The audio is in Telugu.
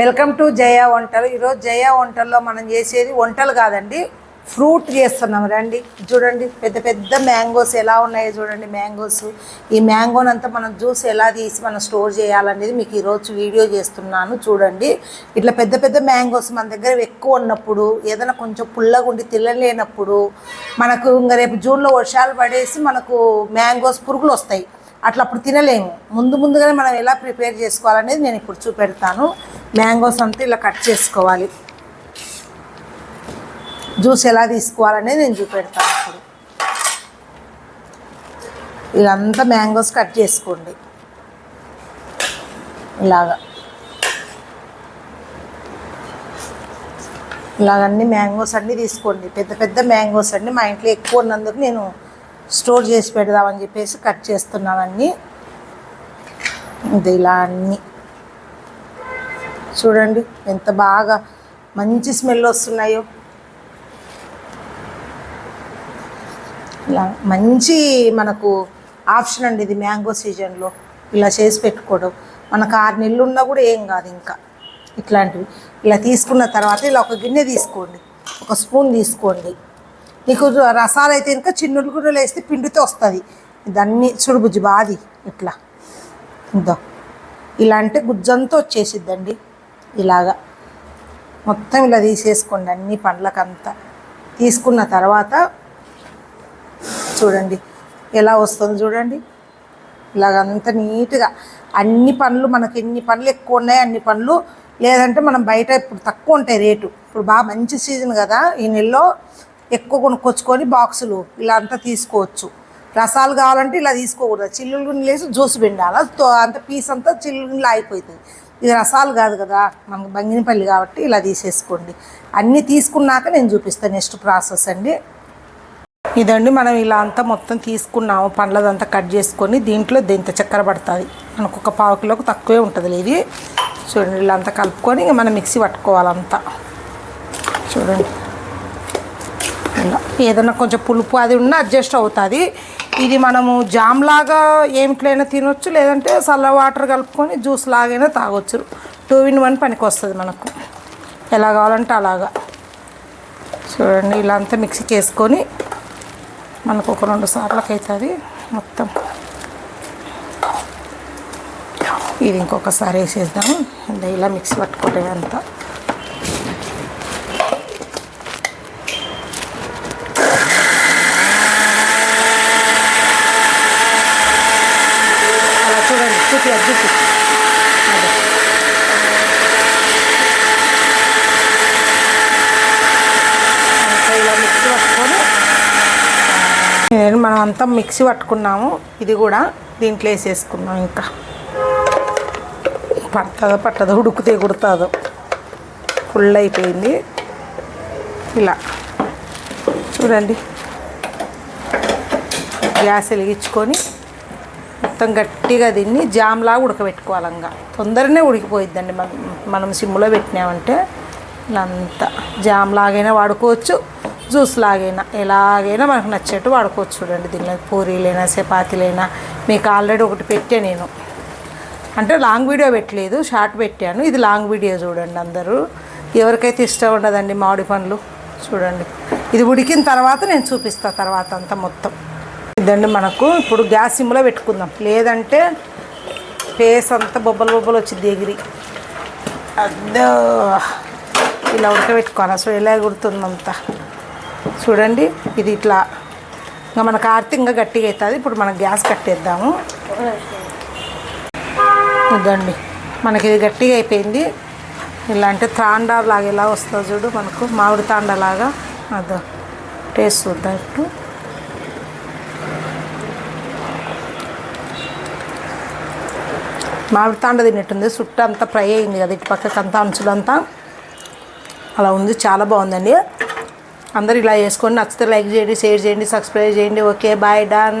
వెల్కమ్ టు జయ వంటలు. ఈరోజు జయ వంటల్లో మనం చేసేది వంటలు కాదండి, ఫ్రూట్ చేస్తున్నాం. రండి చూడండి, పెద్ద పెద్ద మ్యాంగోస్ ఎలా ఉన్నాయో చూడండి. మ్యాంగోస్, ఈ మ్యాంగోనంతా మనం జ్యూస్ ఎలా తీసి మనం స్టోర్ చేయాలనేది మీకు ఈరోజు వీడియో చేస్తున్నాను. చూడండి, ఇట్లా పెద్ద పెద్ద మ్యాంగోస్ మన దగ్గర ఎక్కువ ఉన్నప్పుడు, ఏదైనా కొంచెం పుల్లగా ఉండి తినలేనప్పుడు, మనకు ఇంకా రేపు జూన్లో వర్షాలు పడేసి మనకు మ్యాంగోస్ పురుగులు వస్తాయి, అట్లా అప్పుడు తినలేము. ముందుగానే మనం ఎలా ప్రిపేర్ చేసుకోవాలనేది నేను ఇప్పుడు చూపెడతాను. మ్యాంగోస్ అంతా ఇలా కట్ చేసుకోవాలి, జ్యూస్ ఎలా తీసుకోవాలనేది నేను చూపెడతాను. ఇప్పుడు ఇదంతా మ్యాంగోస్ కట్ చేసుకోండి ఇలాగన్నీ మ్యాంగోస్ అన్నీ తీసుకోండి. పెద్ద పెద్ద మ్యాంగోస్ అండి, మా ఇంట్లో ఎక్కువ ఉన్నందుకు నేను స్టోర్ చేసి పెడదామని చెప్పేసి కట్ చేస్తున్నానన్నీ. ఇది ఇలా అన్నీ చూడండి ఎంత బాగా మంచి స్మెల్ వస్తున్నాయో. ఇలా మంచి మనకు ఆప్షన్ అండి ఇది మ్యాంగో సీజన్లో ఇలా చేసి పెట్టుకోవడం. మనకు 6 నెలలు ఉన్నా కూడా ఏం కాదు. ఇంకా ఇట్లాంటివి ఇలా తీసుకున్న తర్వాత ఇలా ఒక గిన్నె తీసుకోండి, ఒక స్పూన్ తీసుకోండి. నీకు రసాలు అయితే ఇంకా చిన్నులు కూడా వేస్తే పిండితో వస్తుంది. ఇదన్నీ చూడుబుజ్జి బాది ఇట్లా ఇందో ఇలా అంటే గుజ్జంతా వచ్చేసిద్దండి. ఇలాగా మొత్తం ఇలా తీసేసుకోండి అన్ని పండ్లకంతా. తీసుకున్న తర్వాత చూడండి ఎలా వస్తుంది చూడండి. ఇలాగంతా నీట్గా అన్ని పండ్లు, మనకి ఎన్ని పండ్లు ఎక్కువ ఉన్నాయి అన్ని పండ్లు, లేదంటే మనం బయట ఇప్పుడు తక్కువ ఉంటాయి రేటు. ఇప్పుడు బాగా మంచి సీజన్ కదా, ఈ నెలలో ఎక్కువ కొనుక్కొచ్చుకొని బాక్సులు ఇలా అంతా తీసుకోవచ్చు. రసాలు కావాలంటే ఇలా తీసుకోకూడదు, చిల్లులు గిన్నెలు వేసి జ్యూస్ పిండాలి, అంత పీస్ అంతా చిల్లులు గిన్నెలు అయిపోతుంది. ఇది రసాలు కాదు కదా, మనకు బంగినపల్లి కాబట్టి ఇలా తీసేసుకోండి. అన్నీ తీసుకున్నాక నేను చూపిస్తాను నెక్స్ట్ ప్రాసెస్ అండి. ఇదండి మనం ఇలా అంతా మొత్తం తీసుకున్నాము, పండ్లదంతా కట్ చేసుకొని దీంట్లో ఇంత చక్కెర పడుతుంది, మనకు ఒక 1/4 కిలోకు తక్కువే ఉంటుంది ఇది. చూడండి ఇలా అంతా కలుపుకొని ఇంకా మనం మిక్సీ పట్టుకోవాలంతా. చూడండి ఇలా ఏదైనా కొంచెం పులుపు అది ఉన్నా అడ్జస్ట్ అవుతుంది. ఇది మనము జామ్ లాగా ఏమిట్లైనా తినొచ్చు, లేదంటే చల్ల వాటర్ కలుపుకొని జ్యూస్ లాగైనా తాగొచ్చు. 2 in 1 పనికి వస్తుంది మనకు, ఎలా కావాలంటే అలాగా. చూడండి ఇలా అంతా మిక్సీకి వేసుకొని మనకు ఒక 2 సార్లకి అవుతుంది మొత్తం. ఇది ఇంకొకసారి వేసేద్దాము. ఇలా మిక్సీ పట్టుకోవటం అంతా. ఇలా మిక్సీ పట్టుకొని మనం అంతా మిక్సీ పట్టుకున్నాము. ఇది కూడా దీంట్లో వేసేసుకున్నాం. ఇంకా పట్టదో ఉడుకుతే కుడుతుందో, ఫుల్ అయిపోయింది. ఇలా చూడండి గ్యాస్ వెలిగించుకొని మొత్తం గట్టిగా దీన్ని జామ్లాగా ఉడకబెట్టుకోవాలంగా. తొందరనే ఉడికిపోయిద్దండి మనం సిమ్లో పెట్టినామంటే. ఇలా అంతా జామ్ లాగైనా వాడుకోవచ్చు, జ్యూస్ లాగైనా ఎలాగైనా మనకు నచ్చేట్టు వాడుకోవచ్చు. చూడండి దీనిలో పూరీలైనా చపాతీలైనా. మీకు ఆల్రెడీ ఒకటి పెట్టా నేను, అంటే లాంగ్ వీడియో పెట్టలేదు, షార్ట్ పెట్టాను. ఇది లాంగ్ వీడియో చూడండి అందరూ. ఎవరికైతే ఇష్టం ఉండదండి మామిడి పండ్లు. చూడండి ఇది ఉడికిన తర్వాత నేను చూపిస్తాను తర్వాత అంతా మొత్తం. ఇదండి మనకు ఇప్పుడు గ్యాస్ సిమ్లో పెట్టుకుందాం, లేదంటే ఫేస్ అంతా బొబ్బలు వచ్చింది ఎగిరి. అద్దో ఇలా ఉడకబెట్టుకోవాలి. అసలు ఎలా ఎగురుతుందంతా చూడండి. ఇది ఇట్లా ఇంకా మనకు ఆరితే ఇంకా గట్టిగా అవుతుంది. ఇప్పుడు మనం గ్యాస్ కట్టేద్దాము. ఇదండి మనకి ఇది గట్టిగా అయిపోయింది. ఇలా అంటే తాండా లాగా ఎలా వస్తుందో చూడు, మనకు మామిడి తాండలాగా. అదో టేస్ట్ చూద్దాం ఇప్పుడు. మామిడి తాండ తిన్నట్టుంది, చుట్టూ అంతా ఫ్రై అయింది కదా, ఇటు పక్కకి అంతా అంచులంతా అలా ఉంది. చాలా బాగుందండి. అందరు ఇలా చేసుకొని నచ్చితే లైక్ చేయండి, షేర్ చేయండి, సబ్స్క్రైబ్ చేయండి. Okay bye, done.